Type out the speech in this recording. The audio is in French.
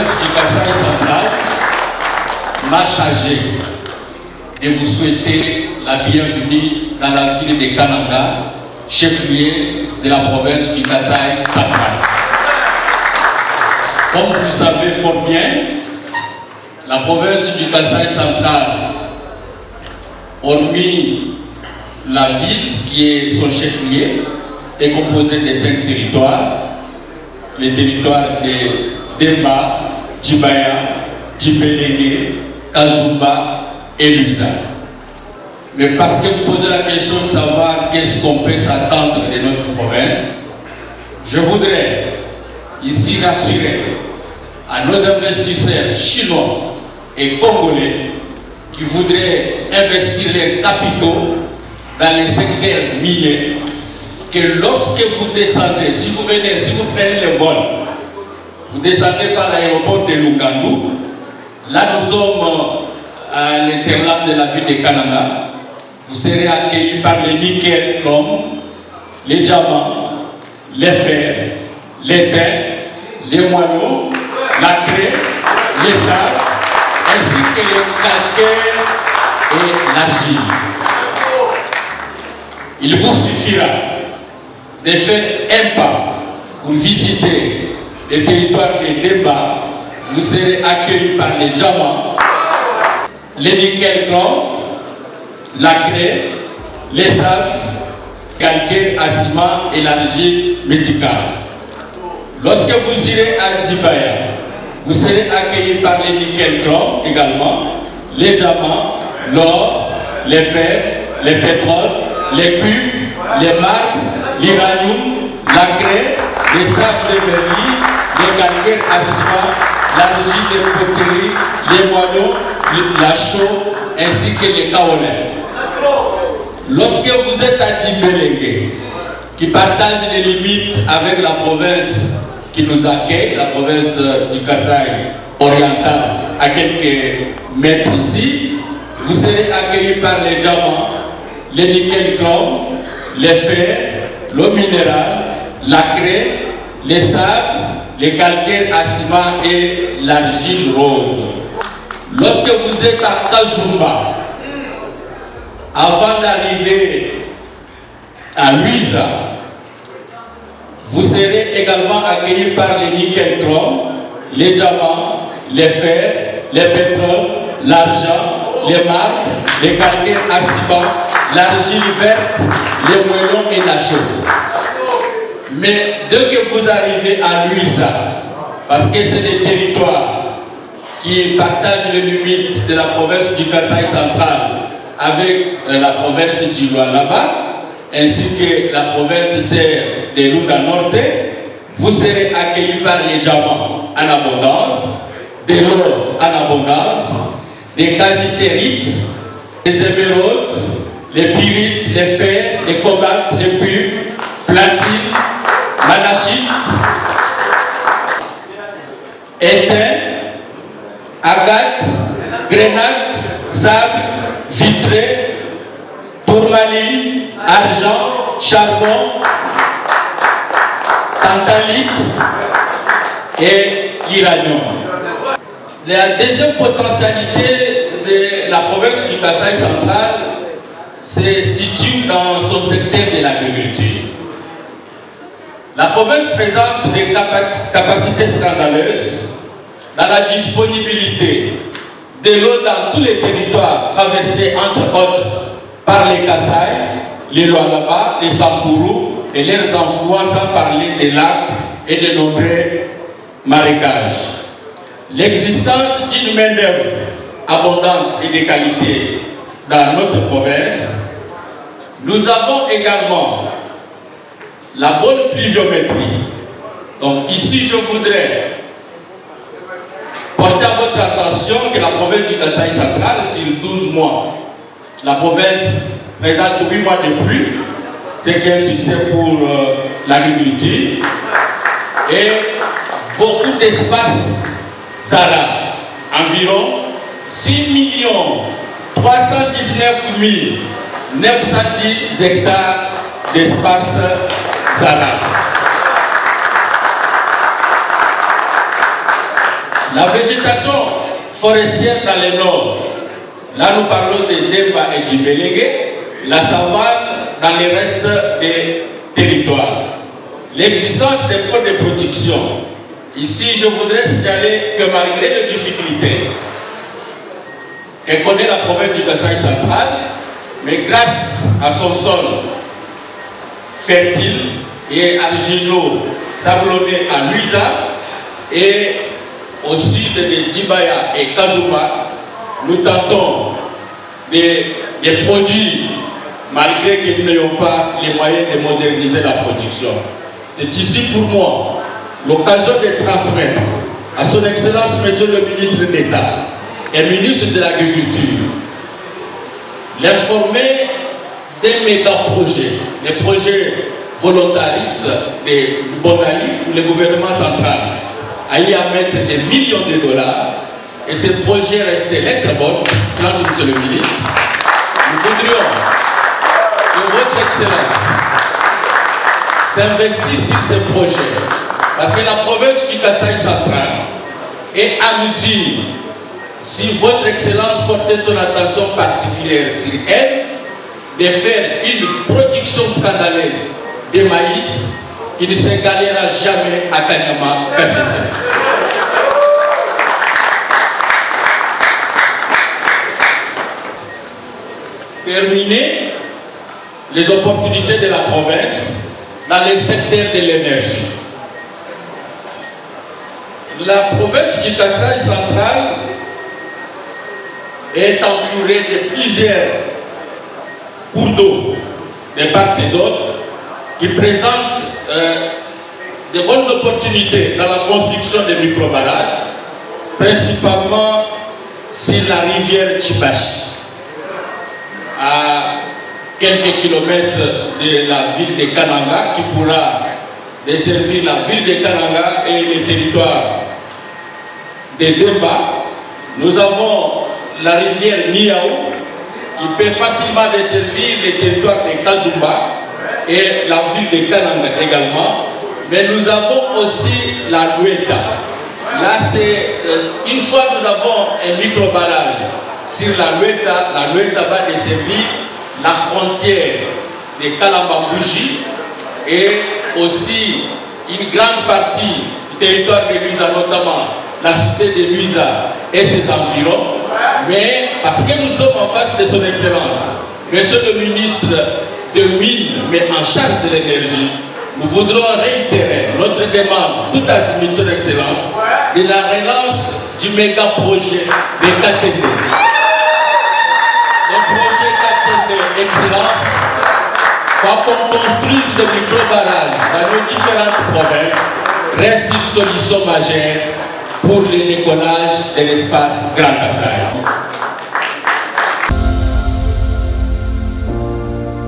province du Kasaï central m'a chargé de vous souhaiter la bienvenue dans la ville de Kananga, chef-lieu de la province du Kasaï central. Comme vous le savez fort bien, la province du Kasaï central, hormis la ville qui est son chef-lieu, est composée de 5 territoires. Les territoires de Demba, Djibaya, Djibélé, Kazumba et Lusa. Mais parce que vous posez la question de savoir qu'est-ce qu'on peut s'attendre de notre province, je voudrais ici rassurer à nos investisseurs chinois et congolais qui voudraient investir leurs capitaux dans les secteurs miniers, que lorsque vous descendez, si vous prenez le vol, vous descendez par l'aéroport de Lungandou, là nous sommes à l'intérieur de la ville de Kananga, vous serez accueillis par les nickel, chrome, les diamants, les fers, les thym, les moineaux, la craie, les sables, ainsi que le calcaire et l'argile. Il vous suffira de faire un pas pour visiter les territoires de Demba. Vous serez accueillis par les diamants, les nickel chrome, la craie, les sables, calcaire à ciment et l'argile médicale. Lorsque vous irez à Djibaya, vous serez accueillis par les nickel chrome également, les diamants, l'or, les fers, les pétroles, les cuivres, les marbres, l'uranium, la craie, les sables de vernis, les calcaires à ciment, l'argile de poterie, les moineaux, la chaux, ainsi que les kaolins. Lorsque vous êtes à Djibélé, qui partage les limites avec la province qui nous accueille, la province du Kasaï oriental, à quelques mètres ici, vous serez accueillis par les diamants, les nickel chrome, les fers, l'eau minérale, la craie, les sables, les calcaires à ciment et l'argile rose. Lorsque vous êtes à Kazumba, avant d'arriver à Luisa, vous serez également accueillis par les nickel chrome, les diamants, les fers, les pétroles, l'argent, les marbres, les calcaires à ciment, l'argile verte, les moellons et la chaux. Mais dès que vous arrivez à Luisa, parce que c'est des territoires qui partagent les limites de la province du Kasaï central avec la province du Lualaba, ainsi que la province serre de Lunda Norte, vous serez accueillis par les diamants en abondance, de l'or en abondance, des casitérites, des émeraudes, les pyrites, les fers, les cobaltes, les cuivres, platine, malachite, étain, agate, grenade, sable, vitré, tourmaline, argent, charbon, tantalite et l'uranium. La deuxième potentialité de la province du Kasaï central se situe dans son secteur de l'agriculture. La province présente des capacités scandaleuses dans la disponibilité de l'eau dans tous les territoires traversés entre autres par les Kasaï, les Lualaba, les Sampourou et leurs enfluents, sans parler des lacs et de nombreux marécages. L'existence d'une main-d'œuvre abondante et de qualité dans notre province. Nous avons également la bonne pluviométrie. Donc ici, je voudrais porter à votre attention que la province du Kasaï central, sur 12 mois, la province présente 8 mois de pluie, ce qui est un succès pour l'agriculture, et beaucoup d'espace Zara, environ 6 319 910 hectares d'espace Zara. La végétation forestière dans le nord, là nous parlons de Demba et du Belengue, la savane dans le reste des territoires. L'existence des points de production. Ici, je voudrais signaler que malgré les difficultés que connaît la province du Kasaï central, mais grâce à son sol fertile et argileux sablonné à Luisa et au sud de Djibaya et Kazuma, nous tentons des produits malgré que nous n'ayons pas les moyens de moderniser la production. C'est ici pour moi l'occasion de transmettre à son Excellence Monsieur le ministre d'État et ministre de l'Agriculture l'informer des méga-projets, des projets volontaristes de Bonali où le gouvernement central a y à mettre des millions de dollars et ces projets restaient lettres bonnes, Excellence Monsieur le ministre. Nous voudrions que votre Excellence s'investisse sur ces projets parce que la province du Kasaï central est à mesure, si votre Excellence portait son attention particulière sur elle, de faire une production scandaleuse de maïs qui ne s'égalera jamais à Kanyama Kassese. Terminer les opportunités de la province dans le secteur de l'énergie. La province du Kasaï central est entourée de plusieurs cours d'eau de part et d'autre qui présentent de bonnes opportunités dans la construction des micro-barrages, principalement sur la rivière Chibachi, à quelques kilomètres de la ville de Kananga, qui pourra desservir la ville de Kananga et les territoires de Demba. Nous avons la rivière Niaou, qui peut facilement desservir les territoires de Kazumba et la ville de Kananga également. Mais nous avons aussi la Nueta. Là, c'est une fois nous avons un micro-barrage sur la Nueta va desservir la frontière de Kalambambouji et aussi une grande partie du territoire de Luisa, notamment la cité de Luisa et ses environs. Mais parce que nous sommes en face de son Excellence, Monsieur le ministre de Mines, mais en charge de l'énergie, nous voudrons réitérer notre demande tout azimut, son Excellence, de la relance du méga projet de KTD. Le projet KTD Excellence, quand on construise des micro-barrages dans nos différentes provinces, reste une solution majeure pour le décollage de l'espace Grand Kasaï.